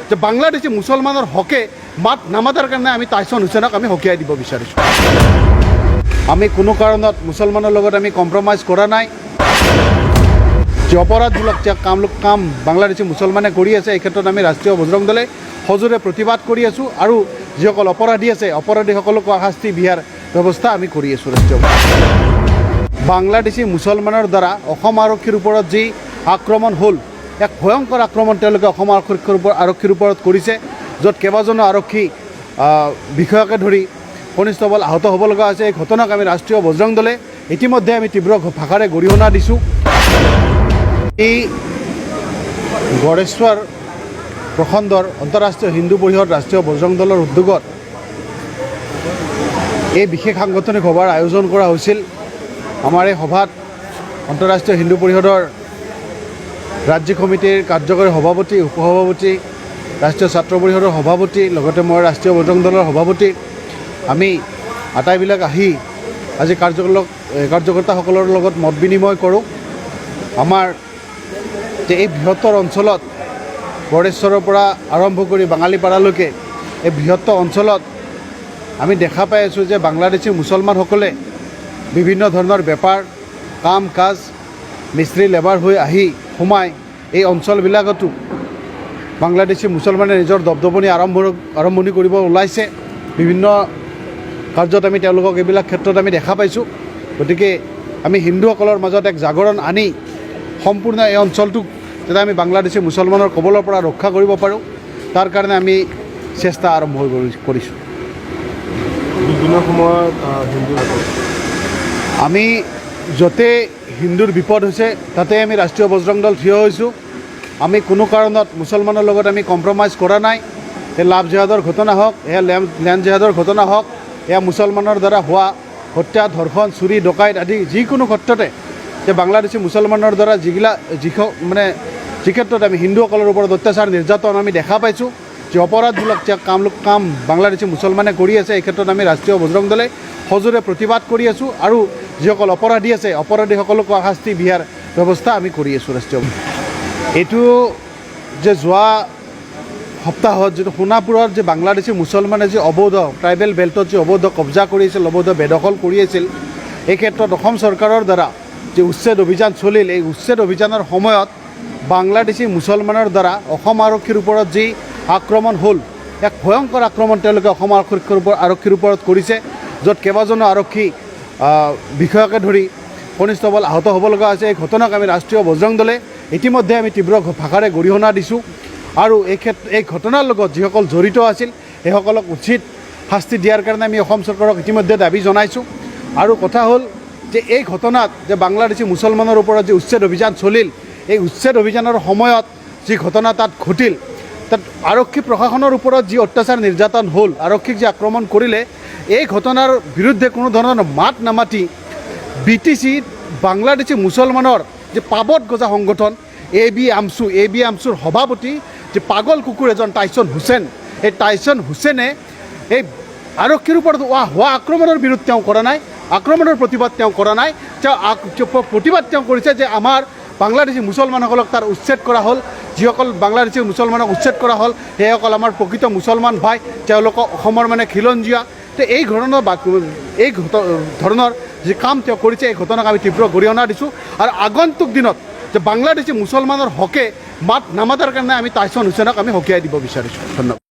যে বাংলাদেশী মুছলমানৰ হকে মাত নামাতাৰ কাৰণে আমি তাইছন হুছেইনক আমি হকিয়াই দিব বিচাৰিছোঁ। আমি কোনো কাৰণত মুছলমানৰ লগত আমি কম্প্ৰমাইজ কৰা নাই। যে অপৰাধমূলক যে কাম বাংলাদেশী মুছলমানে কৰি আছে, এই ক্ষেত্ৰত আমি ৰাষ্ট্ৰীয় বজৰং দলে সজোৰে প্ৰতিবাদ কৰি আছোঁ আৰু যিসকল অপৰাধী আছে অপৰাধীসকলক শাস্তি দিয়াৰ ব্যৱস্থা আমি কৰি আছোঁ। ৰাষ্ট্ৰীয় বাংলাদেশী মুছলমানৰ দ্বাৰা অসম আৰক্ষীৰ ওপৰত যি আক্ৰমণ হ'ল, এক ভয়ংকৰ আক্ৰমণ তেওঁলোকে অসম আৰক্ষীৰ ওপৰত কৰিছে, য'ত কেইবাজনো আৰক্ষী বিষয়াকে ধৰি কনিষ্টবল আহত হ'ব লগা হৈছে। এই ঘটনাক আমি ৰাষ্ট্ৰীয় বজৰং দলে ইতিমধ্যে আমি তীব্ৰ ভাষাৰে গৰিহণা দিছোঁ। এই গড়েশ্বৰ প্ৰখণ্ডৰ আন্তঃৰাষ্ট্ৰীয় হিন্দু পৰিষদ ৰাষ্ট্ৰীয় বজৰং দলৰ উদ্যোগত এই বিশেষ সাংগঠনিক সভাৰ আয়োজন কৰা হৈছিল। আমাৰ এই সভাত আন্তঃৰাষ্ট্ৰীয় হিন্দু পৰিষদৰ ৰাজ্যিক সমিতিৰ কাৰ্যকৰী সভাপতি, উপসভাপতি, ৰাষ্ট্ৰীয় ছাত্ৰ পৰিষদৰ সভাপতি, লগতে মই ৰাষ্ট্ৰীয় বজৰং দলৰ সভাপতি, আমি আটাইবিলাক আহি আজি কাৰ্যকৰ্তাসকলৰ লগত মত বিনিময় কৰোঁ। আমাৰ যে এই বৃহত্তৰ অঞ্চলত গড়েশ্বৰৰ পৰা আৰম্ভ কৰি বাঙালীপাৰালৈকে এই বৃহত্তৰ অঞ্চলত আমি দেখা পাই আছোঁ যে বাংলাদেশী মুছলমানসকলে বিভিন্ন ধৰণৰ বেপাৰ কাম কাজ মিস্ত্ৰী লেবাৰ হৈ আহি সোমাই এই অঞ্চলবিলাকতো বাংলাদেশী মুছলমানে নিজৰ দপদপনি আৰম্ভণি কৰিব ওলাইছে। বিভিন্ন কাৰ্যত আমি তেওঁলোকক এইবিলাক ক্ষেত্ৰত আমি দেখা পাইছোঁ। গতিকে আমি হিন্দুসকলৰ মাজত এক জাগৰণ আনি সম্পূৰ্ণ এই অঞ্চলটোক যাতে আমি বাংলাদেশী মুছলমানৰ কবলৰ পৰা ৰক্ষা কৰিব পাৰোঁ, তাৰ কাৰণে আমি চেষ্টা আৰম্ভ কৰিছোঁ। বিভিন্ন সময়ত আমি য'তে হিন্দুৰ বিপদ হৈছে তাতে আমি ৰাষ্ট্ৰীয় বজৰং দল থিয় হৈছোঁ। আমি কোনো কাৰণত মুছলমানৰ লগত আমি কম্প্ৰমাইজ কৰা নাই। এই লাভ জেহাদৰ ঘটনা হওক, এয়া লেণ্ড জেহাদৰ ঘটনা হওক, এয়া মুছলমানৰ দ্বাৰা হোৱা হত্যা, ধৰ্ষণ, চুৰি, ডকাইত আদি যিকোনো ক্ষেত্ৰতে যে বাংলাদেশী মুছলমানৰ দ্বাৰা যি ক্ষেত্ৰত আমি হিন্দুসকলৰ ওপৰত অত্যাচাৰ নিৰ্যাতন আমি দেখা পাইছোঁ, যে অপৰাধমূলক যে কাম বাংলাদেশী মুছলমানে কৰি আছে, এই ক্ষেত্ৰত আমি ৰাষ্ট্ৰীয় বজৰং দলে সজোৰে প্ৰতিবাদ কৰি আছোঁ আৰু যিসকল অপৰাধী আছে অপৰাধীসকলক শাস্তি দিয়াৰ ব্যৱস্থা আমি কৰি আছোঁ। ৰাষ্ট্ৰীয় এইটো যে যোৱা সপ্তাহত যিটো সোণাপুৰত যে বাংলাদেশী মুছলমানে যে অবৈধ ট্ৰাইবেল বেল্টত যে অবৈধ কব্জা কৰি আছিল, অবৈধ বেদখল কৰি আছিল, এই ক্ষেত্ৰত অসম চৰকাৰৰ দ্বাৰা যে উচ্ছেদ অভিযান চলিল, এই উচ্ছেদ অভিযানৰ সময়ত বাংলাদেশী মুছলমানৰ দ্বাৰা অসম আৰক্ষীৰ ওপৰত যি আক্ৰমণ হ'ল, এক ভয়ংকৰ আক্ৰমণ তেওঁলোকে অসম আৰক্ষীৰ ওপৰত কৰিছে, য'ত কেইবাজনো আৰক্ষী বিষয়াকে ধৰি কনিষ্টবল আহত হ'ব লগা হৈছে। এই ঘটনাক আমি ৰাষ্ট্ৰীয় বজৰং দলে ইতিমধ্যে আমি তীব্ৰ ভাষাৰে গৰিহণা দিছোঁ আৰু এই ঘটনাৰ লগত যিসকল জড়িত আছিল সেইসকলক উচিত শাস্তি দিয়াৰ কাৰণে আমি অসম চৰকাৰক ইতিমধ্যে দাবী জনাইছোঁ। আৰু কথা হ'ল যে এই ঘটনাত যে বাংলাদেশী মুছলমানৰ ওপৰত যি উচ্ছেদ অভিযান চলিল, এই উচ্ছেদ অভিযানৰ সময়ত যি ঘটনা তাত ঘটিল, তাত আৰক্ষী প্ৰশাসনৰ ওপৰত যি অত্যাচাৰ নিৰ্যাতন হ'ল, আৰক্ষীক যি আক্ৰমণ কৰিলে, এই ঘটনাৰ বিৰুদ্ধে কোনো ধৰণৰ মাত নামাতি BTC বাংলাদেশী মুছলমানৰ যে পাবত গজা সংগঠন AB আমছুৰ সভাপতি যে পাগল কুকুৰ এজন টাইছন হুছেইন, এই টাইছন হুছেইনে এই আৰক্ষীৰ ওপৰত হোৱা আক্ৰমণৰ বিৰুদ্ধে তেওঁ কৰা নাই, আক্ৰমণৰ প্ৰতিবাদ তেওঁ কৰা নাই। প্ৰতিবাদ তেওঁ কৰিছে যে আমাৰ বাংলাদেশী মুছলমানসকলক তাৰ উচ্ছেদ কৰা হ'ল, যিসকল বাংলাদেশী মুছলমানক উচ্ছেদ কৰা হ'ল সেইসকল আমাৰ প্ৰকৃত মুছলমান ভাই, তেওঁলোকক অসমৰ খিলঞ্জীয়া। তো এই ধৰণৰ যি কাম তেওঁ কৰিছে, এই ঘটনাক আমি তীব্ৰ গৰিহণা দিছোঁ আৰু আগন্তুক দিনত যে বাংলাদেশী মুছলমানৰ হকে মাত নামাতাৰ কাৰণে আমি তাইছন হুছেইনক আমি হকিয়াই দিব বিচাৰিছোঁ। ধন্যবাদ।